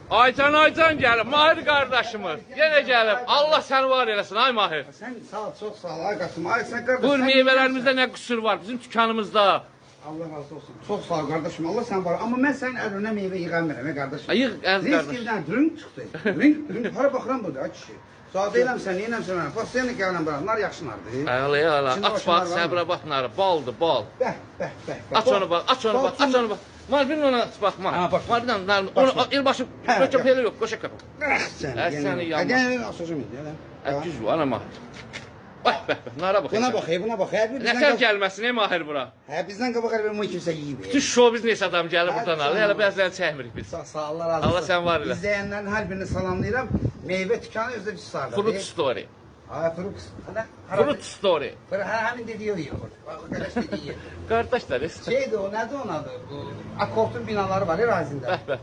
Aycan gəlib, Mahir qardaşımız. Yenə gəlib. Allah səni var eləsin, ay Mahir. Sen sağ ol, çok sağ ol. Ay Qasım, ay sen kardeş. Buyur, meyvələrimizdə nə qüsur var bizim dükanımızda? Allah razı olsun. Çok sağ ol kardeşim. Allah sen var. Ama ben senin eline meyve yığamıyorum kardeşim. Yığ, əziz qardaş. Riskivdən drink çıxdı. Drink hara baxıram burada ay kişi. Saat deyiləm sən, neyinəm sən? Pasiyanı gələn bura. Bunlar yaxşılardır. Əla. Aç bax, səbrə bax narı. Baldır, bal. Bəh. Aç onu bax, aç onu bax. Mal bir ona aç bax, mal. Ha, bax. Mal bir dənə, onu ilbaşı köçə peyli yox, qoşa qapı. Səni yalma. Hadi asacağım indi. Düz bu, ana Mahir. Bəh, nara bax. Buna bax. Nətər gəlməsin, ey Mahir bura? Hə, bizdən qabaq hər bir kimsə yeyib. Bütün show biznes adam gəlir buradan alır. Hələ bəzən çəkmirik biz. Sağ Allah razı olsun. Allah sən var elə. İzləyənlərin hər birini salamlayıram. Meyvə dükanı özdə bir sardı. Fruit Story. Ha, fruit. Fruit Story. Həmin dediyi o yer. Qardaş dediyi yer. Qardaşlar, Şeydi o, nədir onun adı? Bu Akkortun binaları var ya razində. Bəh.